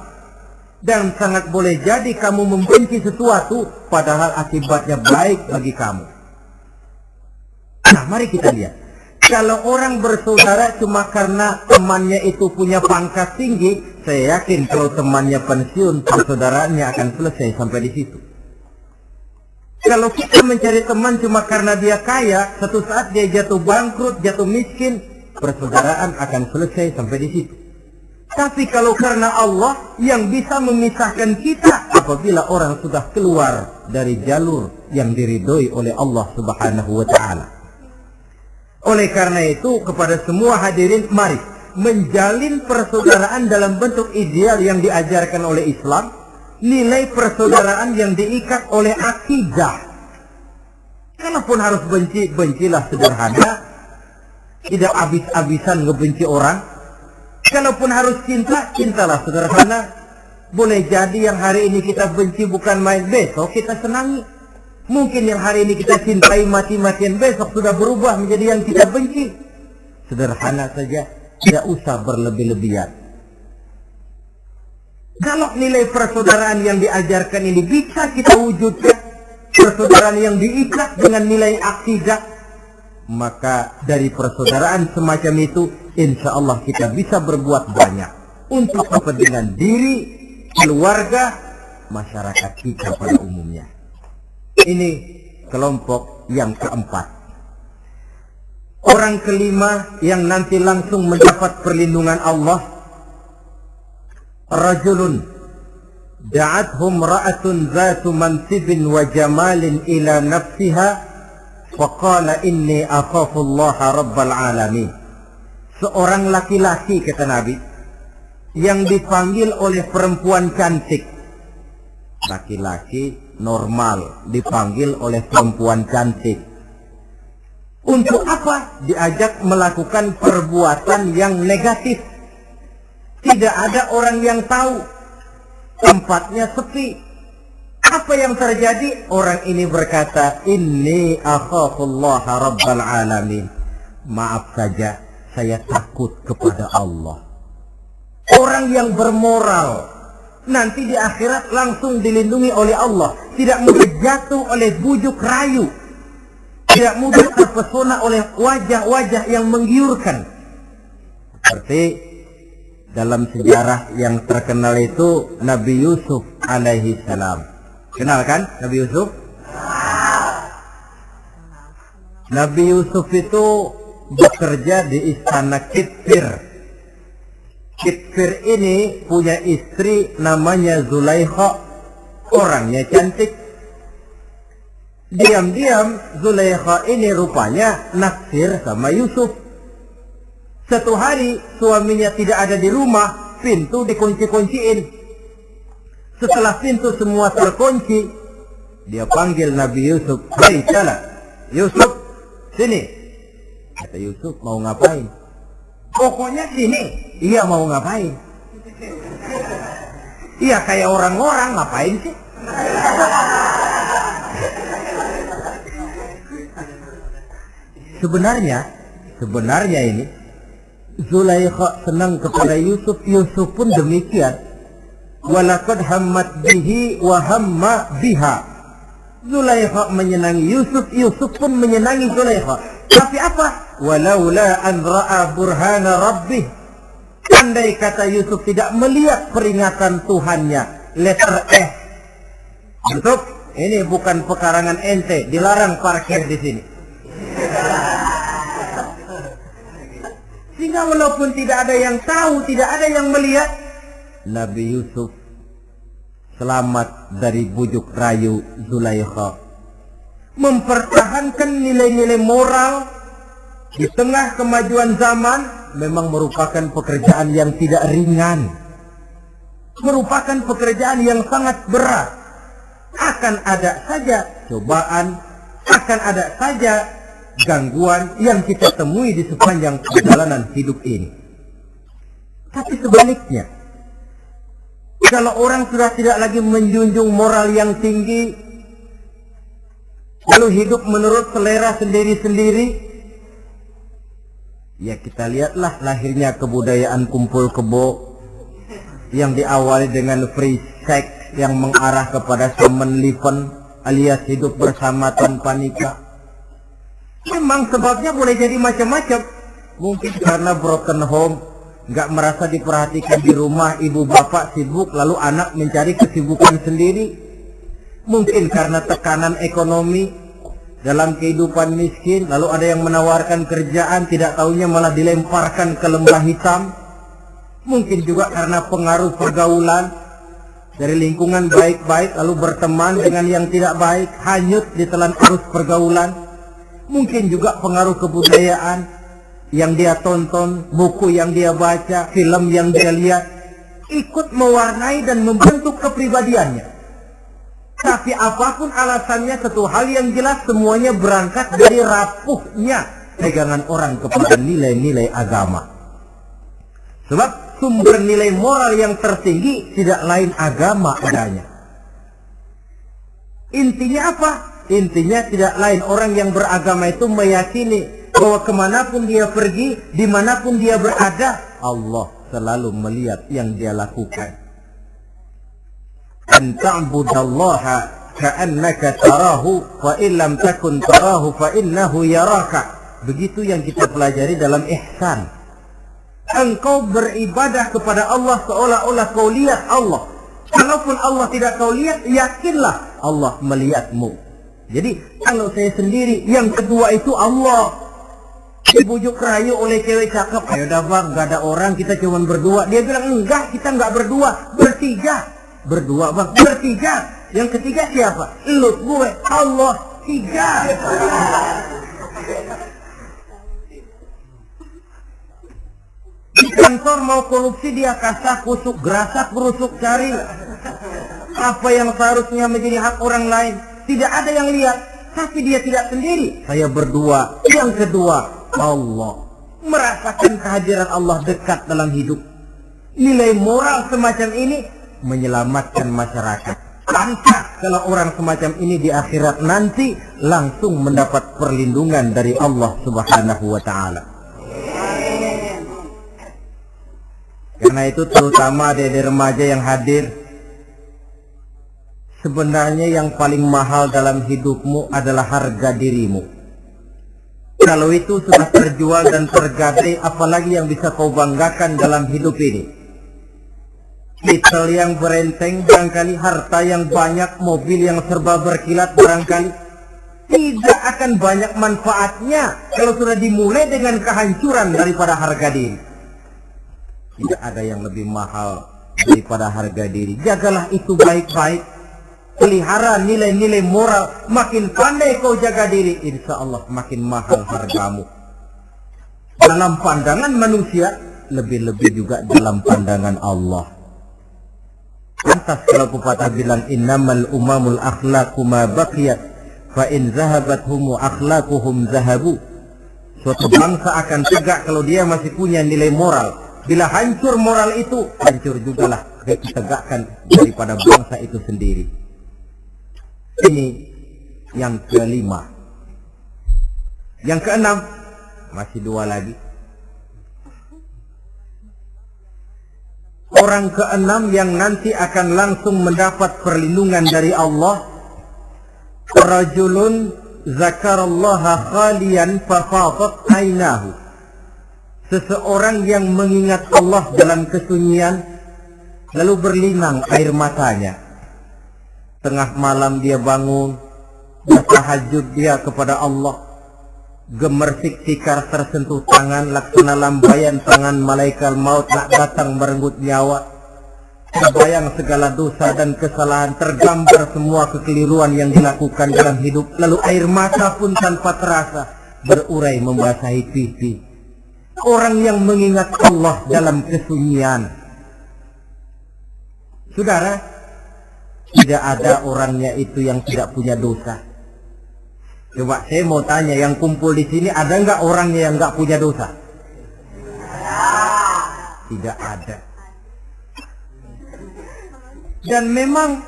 Dan sangat boleh jadi kamu membenci sesuatu padahal akibatnya baik bagi kamu. Nah, mari kita lihat. Kalau orang bersaudara cuma karena temannya itu punya pangkat tinggi, saya yakin kalau temannya pensiun, persaudaraannya akan selesai sampai di situ. Kalau kita mencari teman cuma karena dia kaya, satu saat dia jatuh bangkrut, jatuh miskin, persaudaraan akan selesai sampai di situ. Tapi kalau karena Allah yang bisa memisahkan kita apabila orang sudah keluar dari jalur yang diridhoi oleh Allah Subhanahu wa Ta'ala. Oleh karena itu, kepada semua hadirin, mari menjalin persaudaraan dalam bentuk ideal yang diajarkan oleh Islam, nilai persaudaraan yang diikat oleh akidah. Kalaupun harus benci, bencilah sederhana, tidak habis-habisan ngebenci orang. Kalaupun harus cinta, cintalah sederhana. Boleh jadi yang hari ini kita benci bukan main, besok kita senangi. Mungkin yang hari ini kita cintai mati-matian, besok sudah berubah menjadi yang kita benci. Sederhana saja, tidak usah berlebih-lebihan. Kalau nilai persaudaraan yang diajarkan ini bisa kita wujudkan, persaudaraan yang diikat dengan nilai akidah, maka dari persaudaraan semacam itu, insya Allah kita bisa berbuat banyak untuk kepentingan diri, keluarga, masyarakat kita pada umumnya. Ini kelompok yang keempat. Orang kelima yang nanti langsung mendapat perlindungan Allah, rajulun da'athum ra'atun zatu mansibin wa jamalin ila nafsiha faqala inni akhafullaha rabbal alamin. Seorang laki-laki, kata Nabi, yang dipanggil oleh perempuan cantik. Laki-laki normal dipanggil oleh perempuan cantik. Untuk apa? Diajak melakukan perbuatan yang negatif. Tidak ada orang yang tahu. Tempatnya sepi. Apa yang terjadi? Orang ini berkata, inni akhafullaha rabbal alamin. Maaf saja, saya takut kepada Allah. Orang yang bermoral nanti di akhirat langsung dilindungi oleh Allah. Tidak mudah jatuh oleh bujuk rayu. Tidak mudah terpesona oleh wajah-wajah yang menggiurkan. Seperti dalam sejarah yang terkenal itu Nabi Yusuf alaihi salam. Kenal kan Nabi Yusuf? Nabi Yusuf itu bekerja di istana Kitfir. Kitfir ini punya istri namanya Zulaikha, orangnya cantik. Diam-diam Zulaikha ini rupanya naksir sama Yusuf. Satu hari suaminya tidak ada di rumah, pintu dikunci-kunciin. Setelah pintu semua terkunci, dia panggil Nabi Yusuf, "Hei salah, Yusuf, sini." Kata Yusuf, "Mau ngapain?" "Pokoknya sini." "Iya, mau ngapain?" "Iya, kayak orang-orang, ngapain sih?" Sebenarnya ini Zulaikha senang kepada Yusuf, Yusuf pun demikian. Walaqad hammat bihi wa hamma biha. Zulaikha menyenangi Yusuf, Yusuf pun menyenangi Zulaikha. Tapi apa? Walaula an ra'a burhana rabbih. Andai kata Yusuf tidak melihat peringatan Tuhannya, letter S. Yusuf, ini bukan pekarangan ente, dilarang parkir di sini. Sehingga walaupun tidak ada yang tahu, tidak ada yang melihat, Nabi Yusuf selamat dari bujuk rayu Zulaikha. Mempertahankan nilai-nilai moral di tengah kemajuan zaman memang merupakan pekerjaan yang tidak ringan. Merupakan pekerjaan yang sangat berat. Akan ada saja cobaan, akan ada saja gangguan yang kita temui di sepanjang perjalanan hidup ini. Tapi sebaliknya, kalau orang sudah tidak lagi menjunjung moral yang tinggi, lalu hidup menurut selera sendiri-sendiri, ya kita lihatlah lahirnya kebudayaan kumpul kebo yang diawali dengan free sex yang mengarah kepada common living alias hidup bersama tanpa nikah. Memang sebabnya boleh jadi macam-macam. Mungkin karena broken home, nggak merasa diperhatikan di rumah, ibu bapak sibuk lalu anak mencari kesibukan sendiri. Mungkin karena tekanan ekonomi dalam kehidupan miskin, lalu ada yang menawarkan kerjaan, tidak taunya malah dilemparkan ke lembah hitam. Mungkin juga karena pengaruh pergaulan dari lingkungan baik-baik lalu berteman dengan yang tidak baik, hanyut di telan arus pergaulan. Mungkin juga pengaruh kebudayaan yang dia tonton, buku yang dia baca, film yang dia lihat, ikut mewarnai dan membentuk kepribadiannya. Tapi apapun alasannya, satu hal yang jelas, semuanya berangkat dari rapuhnya pegangan orang kepada nilai-nilai agama. Sebab sumber nilai moral yang tertinggi tidak lain agama adanya. Intinya apa? Intinya tidak lain, orang yang beragama itu meyakini bahwa kemanapun dia pergi, dimanapun dia berada, Allah selalu melihat yang dia lakukan. An ta'budallaha ka'annaka tarahu fa illam takun tarahu fa innahu yaraka. Begitu yang kita pelajari dalam ihsan. Engkau beribadah kepada Allah seolah-olah kau lihat Allah. Kalaupun Allah tidak kau lihat, yakinlah Allah melihatmu. Jadi kalau saya sendiri, yang kedua itu Allah. Dibujuk rayu oleh cewek cakep, ayo dah bang, gak ada orang, kita cuma berdua. Dia bilang enggak, kita enggak berdua, bertiga. Berdua bang, bertiga. Yang ketiga siapa? Lu, gue, Allah, tiga. Di kantor mau korupsi dia kasak kusuk, gerasak berusuk cari apa yang seharusnya menjadi hak orang lain. Tidak ada yang lihat, tapi dia tidak sendiri. Saya berdua. Yang kedua, Allah. Merasakan kehadiran Allah dekat dalam hidup. Nilai moral semacam ini menyelamatkan masyarakat. Pantas kalau orang semacam ini di akhirat nanti langsung mendapat perlindungan dari Allah Subhanahu wa Ta'ala. Karena itu terutama adik-adik remaja yang hadir, sebenarnya yang paling mahal dalam hidupmu adalah harga dirimu. Kalau itu sudah terjual dan tergadai, apalagi yang bisa kau banggakan dalam hidup ini? Titel yang berenteng barangkali, harta yang banyak, mobil yang serba berkilat barangkali. Tidak akan banyak manfaatnya kalau sudah dimulai dengan kehancuran daripada harga diri. Tidak ada yang lebih mahal daripada harga diri. Jagalah itu baik-baik. Pelihara nilai-nilai moral. Makin pandai kau jaga diri, insya Allah makin mahal hargamu. Dalam pandangan manusia, lebih-lebih juga dalam pandangan Allah. Lantas kalau pepatah bilang, innamal umamul akhlaqu ma baqiyat, fa in zahabat humu akhlaquhum zahabu. Suatu bangsa akan tegak kalau dia masih punya nilai moral. Bila hancur moral itu, hancur jugalah ditegakkan daripada bangsa itu sendiri. Ini yang kelima. Yang keenam, masih dua lagi. Orang keenam yang nanti akan langsung mendapat perlindungan dari Allah, rajulun zakarallaha khalian fafadat ainahu. Seseorang yang mengingat Allah dalam kesunyian, lalu berlinang air matanya. Tengah malam dia bangun, bertahajud dia kepada Allah. Gemersik tikar tersentuh tangan, laksana lambaian tangan malaikat maut nak datang merenggut nyawa. Terbayang segala dosa dan kesalahan, tergambar semua kekeliruan yang dilakukan dalam hidup. Lalu air mata pun tanpa terasa berurai membasahi pipi. Orang yang mengingat Allah dalam kesunyian. Saudara, tidak ada orangnya itu yang tidak punya dosa. Coba saya mau tanya, yang kumpul di sini ada nggak orangnya yang nggak punya dosa? Tidak ada. Dan memang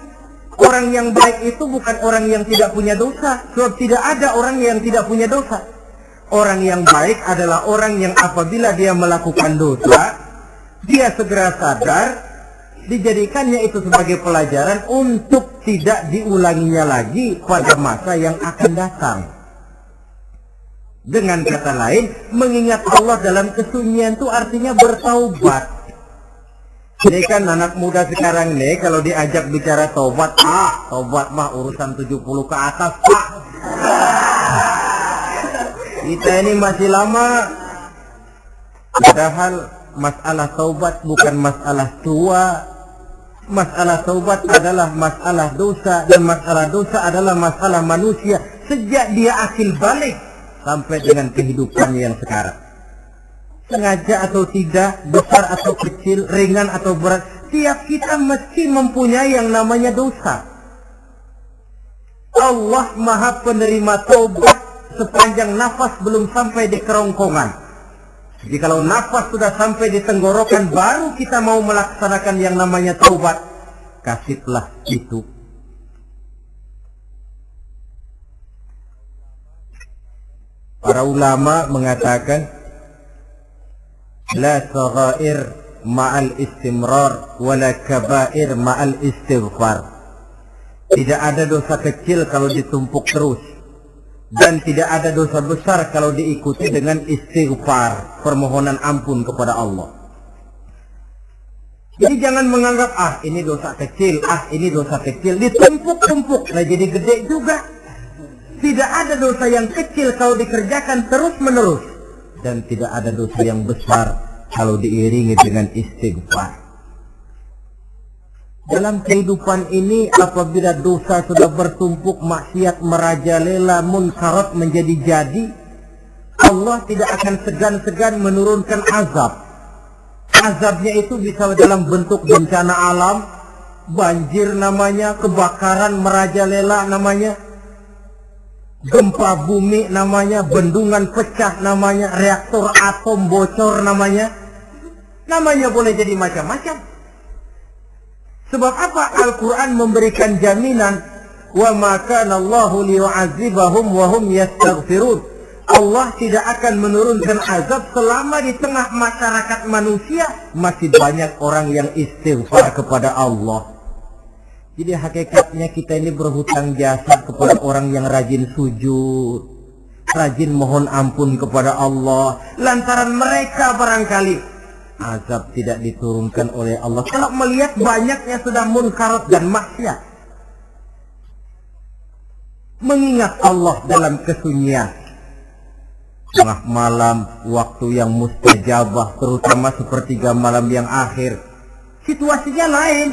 orang yang baik itu bukan orang yang tidak punya dosa. Sebab tidak ada orang yang tidak punya dosa. Orang yang baik adalah orang yang apabila dia melakukan dosa, dia segera sadar, dijadikannya itu sebagai pelajaran untuk tidak diulanginya lagi pada masa yang akan datang. Dengan kata lain, mengingat Allah dalam kesunyian itu artinya bertaubat. Ini kan anak muda sekarang nih, kalau diajak bicara taubat, taubat mah urusan 70 ke atas, Pak. Kita ini masih lama. Padahal masalah taubat bukan masalah tua. Masalah taubat adalah masalah dosa, dan masalah dosa adalah masalah manusia sejak dia akil balik sampai dengan kehidupannya yang sekarang. Sengaja atau tidak, besar atau kecil, ringan atau berat, tiap kita mesti mempunyai yang namanya dosa. Allah Maha penerima taubat sepanjang nafas belum sampai di kerongkongan. Jadi kalau nafas sudah sampai di tenggorokan, baru kita mau melaksanakan yang namanya taubat. Kasihlah itu. Para ulama mengatakan, la saghair ma'al istimrar, wala kabair ma'al istighfar. Tidak ada dosa kecil kalau ditumpuk terus. Dan tidak ada dosa besar kalau diikuti dengan istighfar, permohonan ampun kepada Allah. Jadi jangan menganggap, ini dosa kecil, ini dosa kecil, ditumpuk-tumpuk, nah jadi gede juga. Tidak ada dosa yang kecil kalau dikerjakan terus-menerus. Dan tidak ada dosa yang besar kalau diiringi dengan istighfar. Dalam kehidupan ini, apabila dosa sudah bertumpuk, maksiat merajalela, munkarat menjadi jadi, Allah tidak akan segan-segan menurunkan azab. Azabnya itu bisa dalam bentuk bencana alam, banjir namanya, kebakaran merajalela namanya, gempa bumi namanya, bendungan pecah namanya, reaktor atom bocor namanya. Namanya boleh jadi macam-macam. Sebab apa? Al-Quran memberikan jaminan, wa ma kana Allahu liyu'adzibahum wa hum yastaghfirun. Allah tidak akan menurunkan azab selama di tengah masyarakat manusia masih banyak orang yang istighfar kepada Allah. Jadi hakikatnya kita ini berhutang jasa kepada orang yang rajin sujud, rajin mohon ampun kepada Allah. Lantaran mereka barangkali azab tidak diturunkan oleh Allah kalau melihat banyaknya sudah munkarat dan maksiat. Mengingat Allah dalam kesunyian, tengah malam, waktu yang mustajabah, terutama sepertiga malam yang akhir, situasinya lain.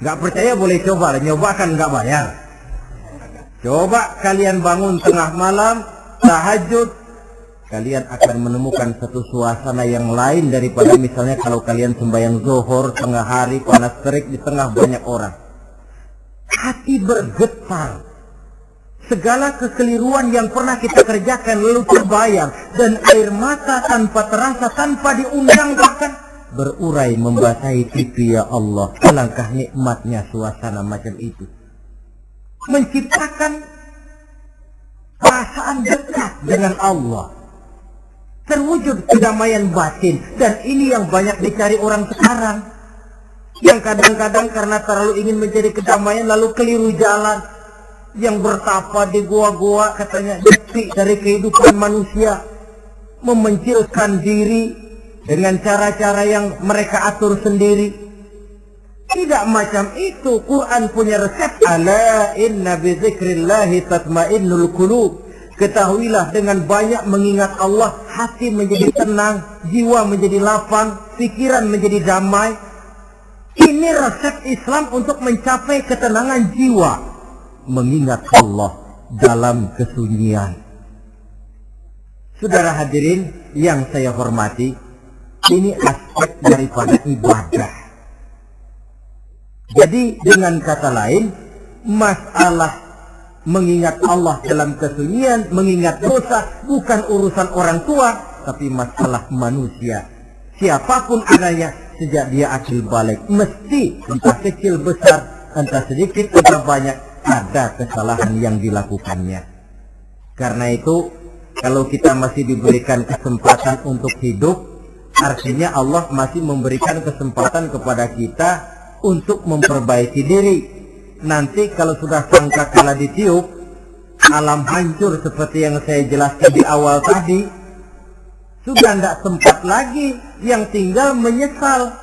Gak percaya boleh coba, nyobakan gak bayar. Coba kalian bangun tengah malam, tahajud, kalian akan menemukan satu suasana yang lain daripada misalnya kalau kalian sembahyang zuhur tengah hari panas terik di tengah banyak orang. Hati bergetar. Segala kekeliruan yang pernah kita kerjakan lalu terbayang, dan air mata tanpa terasa, tanpa diundang bahkan berurai membasahi pipi. Ya Allah, alangkah nikmatnya suasana macam itu. Menciptakan perasaan dekat dengan Allah. Terwujud kedamaian batin, dan ini yang banyak dicari orang sekarang, yang kadang-kadang karena terlalu ingin mencari kedamaian lalu keliru jalan, yang bertapa di gua-gua katanya detik dari kehidupan manusia, memencilkan diri dengan cara-cara yang mereka atur sendiri. Tidak macam itu. Quran punya resep. Ala inna bi dzikrillahi tatmainnul qulub. Ketahuilah, dengan banyak mengingat Allah, hati menjadi tenang, jiwa menjadi lapang, pikiran menjadi damai. Ini resep Islam untuk mencapai ketenangan jiwa. Mengingat Allah dalam kesunyian. Saudara hadirin yang saya hormati, ini aspek daripada ibadah. Jadi dengan kata lain, masalah Mengingat Allah dalam kesunyian, mengingat dosa, bukan urusan orang tua, tapi masalah manusia. Siapapun adanya, sejak dia akil balik, mesti entah kecil besar, entah sedikit entah banyak, ada kesalahan yang dilakukannya. Karena itu, kalau kita masih diberikan kesempatan untuk hidup, artinya Allah masih memberikan kesempatan kepada kita untuk memperbaiki diri. Nanti kalau sudah sangka kalah ditiup, alam hancur seperti yang saya jelaskan di awal tadi, sudah tidak sempat lagi, yang tinggal menyesal.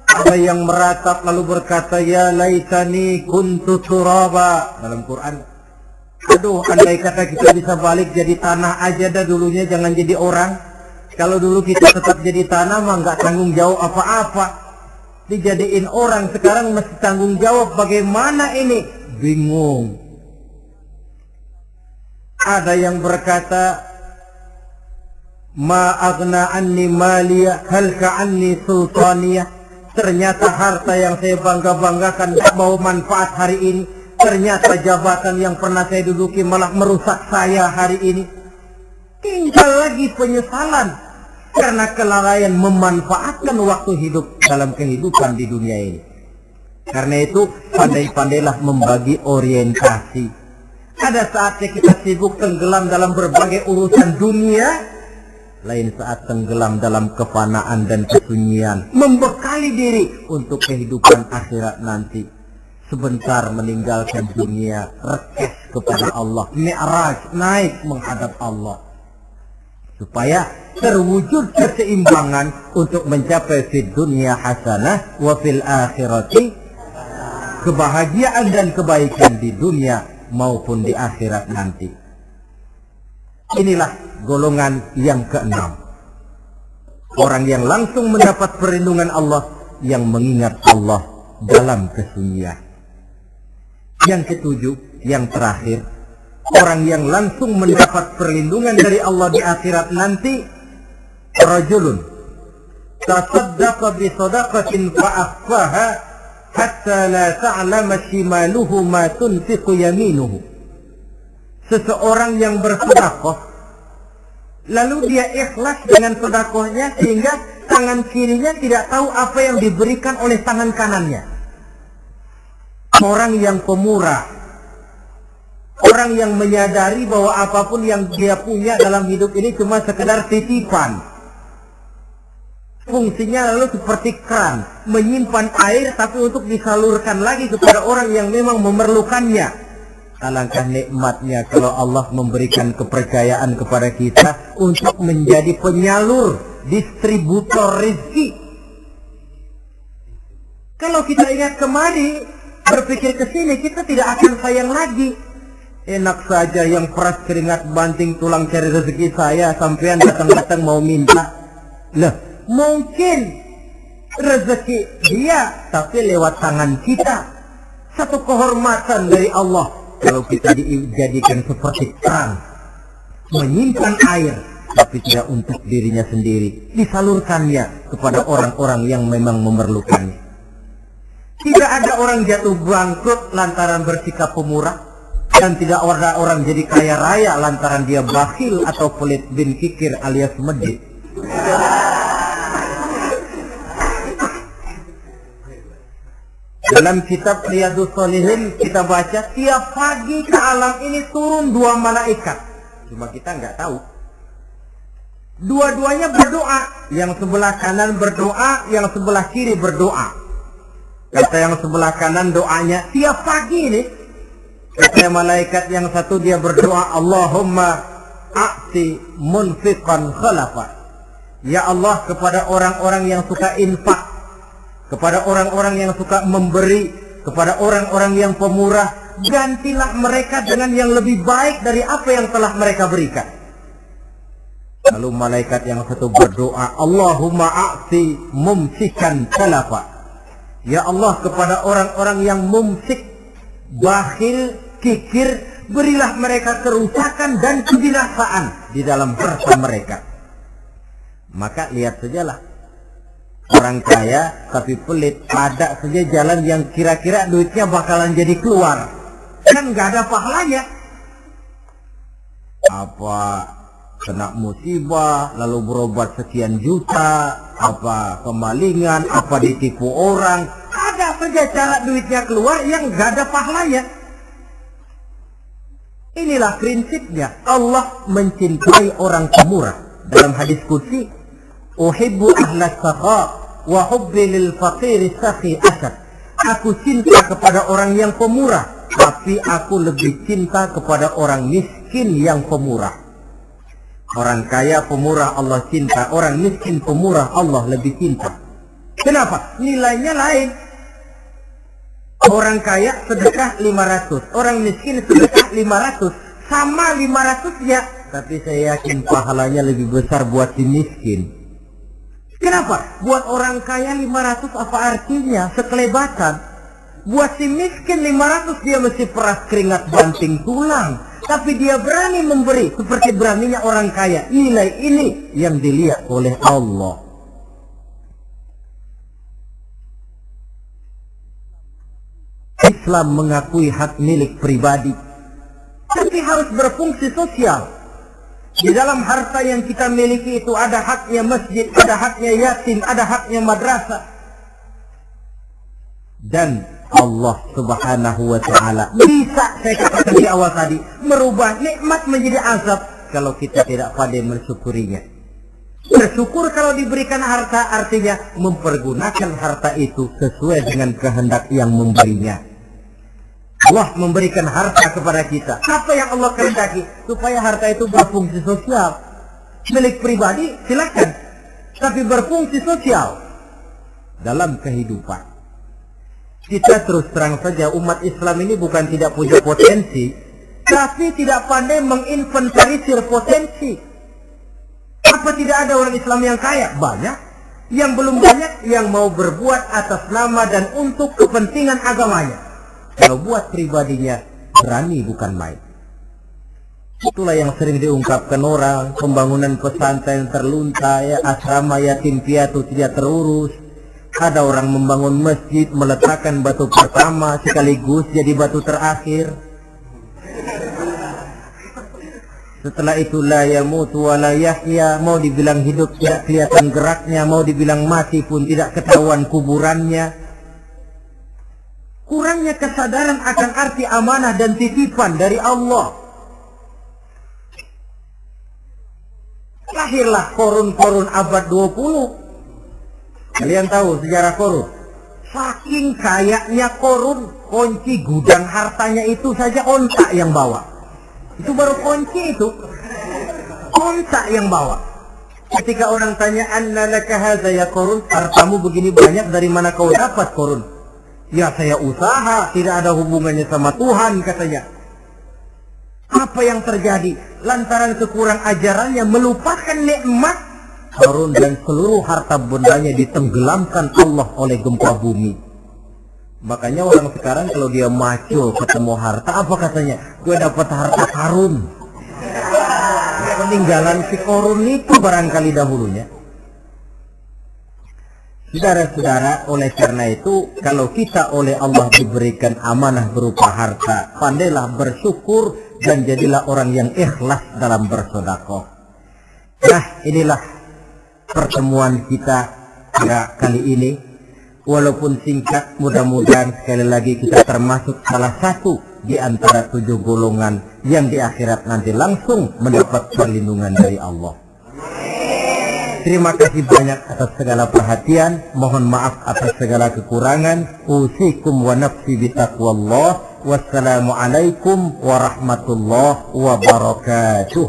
Ada yang meratap lalu berkata, ya laitani kuntu turaba, dalam Quran. Aduh, andai kata kita bisa balik jadi tanah aja dah dulunya, jangan jadi orang. Kalau dulu kita tetap jadi tanah mah nggak tanggung jawab apa-apa. Dijadiin orang, sekarang mesti tanggung jawab. Bagaimana ini? Bingung. Ada yang berkata, ma aghna anni maliya halka anni sultaniyah. Ternyata harta yang saya bangga-banggakan tidak bawa manfaat hari ini. Ternyata jabatan yang pernah saya duduki malah merusak saya hari ini. Tinggal lagi penyesalan karena kelalaian memanfaatkan waktu hidup dalam kehidupan di dunia ini. Karena itu pandai-pandailah membagi orientasi. Ada saatnya kita sibuk tenggelam dalam berbagai urusan dunia, lain saat tenggelam dalam kefanaan dan kesunyian, membekali diri untuk kehidupan akhirat nanti. Sebentar meninggalkan dunia, rekes kepada Allah, mi'raj, naik menghadap Allah, supaya terwujud keseimbangan untuk mencapai fid dunya hasanah wa fil akhirati, kebahagiaan dan kebaikan di dunia maupun di akhirat nanti. Inilah golongan yang keenam, orang yang langsung mendapat perlindungan Allah, yang mengingat Allah dalam kesunyian. Yang ketujuh, yang terakhir, orang yang langsung mendapat perlindungan dari Allah di akhirat nanti, rajulun tasaddaqa bi sadaqatin fa akhfaha hatta la ta'lama shimaluhu ma tunfiqu yaminuhu. Seseorang yang bersedekah, lalu dia ikhlas dengan sedekahnya sehingga tangan kirinya tidak tahu apa yang diberikan oleh tangan kanannya. Orang yang pemurah, orang yang menyadari bahwa apapun yang dia punya dalam hidup ini cuma sekedar titipan. Fungsinya lalu seperti keran, menyimpan air tapi untuk disalurkan lagi kepada orang yang memang memerlukannya. Alangkah nikmatnya kalau Allah memberikan kepercayaan kepada kita untuk menjadi penyalur, distributor rezeki. Kalau kita ingat kemari, berpikir ke sini, kita tidak akan sayang lagi. Enak saja yang peras keringat banting tulang cari rezeki saya, sampean datang-datang mau minta. Lah, mungkin rezeki dia tapi lewat tangan kita. Satu kehormatan dari Allah kalau kita dijadikan seperti kerang, menyimpan air tapi tidak untuk dirinya sendiri, disalurkannya kepada orang-orang yang memang memerlukannya. Tidak ada orang jatuh bangkrut lantaran bersikap pemurah, dan tidak ada orang jadi kaya raya lantaran dia bakhil atau pelit bin kikir alias medit. Dalam kitab Riyadhus Shalihin kita baca, tiap pagi ke alam ini turun 2 malaikat. Cuma kita nggak tahu. Dua-duanya berdoa, yang sebelah kanan berdoa, yang sebelah kiri berdoa. Kata yang sebelah kanan doanya tiap pagi ini. Kata malaikat yang satu dia berdoa, Allahumma a'ti munfiqan khalafa. Ya Allah, kepada orang-orang yang suka infak, kepada orang-orang yang suka memberi, kepada orang-orang yang pemurah, gantilah mereka dengan yang lebih baik dari apa yang telah mereka berikan. Lalu malaikat yang satu berdoa, Allahumma a'ti mumsikan khalafa. Ya Allah, kepada orang-orang yang mumsik, bakhil, kikir, berilah mereka kerusakan dan kebinasaan di dalam harta mereka. Maka lihat sajalah, orang kaya tapi pelit, ada saja jalan yang kira-kira duitnya bakalan jadi keluar, kan nggak ada pahalanya. kena musibah, lalu berobat sekian juta, kemalingan, ditipu orang. Ada saja cara duitnya keluar yang gak ada pahalanya. Inilah prinsipnya. Allah mencintai orang pemurah. Dalam hadis qudsi, uhibbu ahlas saqa wa hubbi lil faqiri sakhi asad. Aku cinta kepada orang yang pemurah, tapi aku lebih cinta kepada orang miskin yang pemurah. Orang kaya pemurah Allah cinta, orang miskin pemurah Allah lebih cinta. Kenapa? Nilainya lain. Orang kaya sedekah 500, orang miskin sedekah 500, sama 500 ya, tapi saya yakin pahalanya lebih besar buat si miskin. Kenapa? Buat orang kaya 500 apa artinya? Sekelebatan. Buat si miskin 500 dia mesti peras keringat banting tulang, tapi dia berani memberi seperti beraninya orang kaya. Nilai ini yang dilihat oleh Allah. Islam mengakui hak milik pribadi, tapi harus berfungsi sosial. Di dalam harta yang kita miliki itu ada haknya masjid, ada haknya yatim, ada haknya madrasah. Dan Allah Subhanahu wa ta'ala bisa, saya katakan di awal tadi, merubah nikmat menjadi azab kalau kita tidak pandai mensyukurinya. Bersyukur kalau diberikan harta artinya mempergunakan harta itu sesuai dengan kehendak yang memberinya. Allah memberikan harta kepada kita. Apa yang Allah kehendaki? Supaya harta itu berfungsi sosial. Milik pribadi silakan, tapi berfungsi sosial dalam kehidupan. Kita terus terang saja, umat Islam ini bukan tidak punya potensi, tapi tidak pandai menginventarisir potensi. Apa tidak ada orang Islam yang kaya? Banyak. Yang belum banyak yang mau berbuat atas nama dan untuk kepentingan agamanya. Kalau buat pribadinya berani bukan main. Itulah yang sering diungkapkan orang, pembangunan pesantren terlunta, asrama yatim piatu tidak terurus. Ada orang membangun masjid, meletakkan batu pertama sekaligus jadi batu terakhir. Setelah itu la yamutu wa la yahya, mau dibilang hidup tidak kelihatan geraknya, mau dibilang mati pun tidak ketahuan kuburannya. Kurangnya kesadaran akan arti amanah dan titipan dari Allah. Lahirlah korun-korun abad 20. Kalian tahu sejarah korun? Saking kayaknya korun, kunci gudang hartanya itu saja onta yang bawa. Itu baru kunci itu. Onta yang bawa. Ketika orang tanya, "Anna laka hadza ya korun?" Hartamu begini banyak, dari mana kau dapat korun? Ya saya usaha, tidak ada hubungannya sama Tuhan katanya. Apa yang terjadi? Lantaran kekurang ajarannya melupakan nikmat, korun dan seluruh harta bendanya ditenggelamkan Allah oleh gempa bumi. Makanya orang sekarang kalau dia macul ketemu harta, apa katanya? Gue dapat harta karun. Peninggalan si korun itu barangkali dahulunya. Saudara-saudara, oleh karena itu, kalau kita oleh Allah diberikan amanah berupa harta, pandailah bersyukur dan jadilah orang yang ikhlas dalam bersedekah. Nah, inilah pertemuan kita pada kali ini. Walaupun singkat, mudah-mudahan sekali lagi kita termasuk salah satu di antara 7 golongan yang di akhirat nanti langsung mendapat perlindungan dari Allah. Terima kasih banyak atas segala perhatian. Mohon maaf atas segala kekurangan. Usikum wa nafsi bitaqwallah. Wassalamualaikum warahmatullahi wabarakatuh.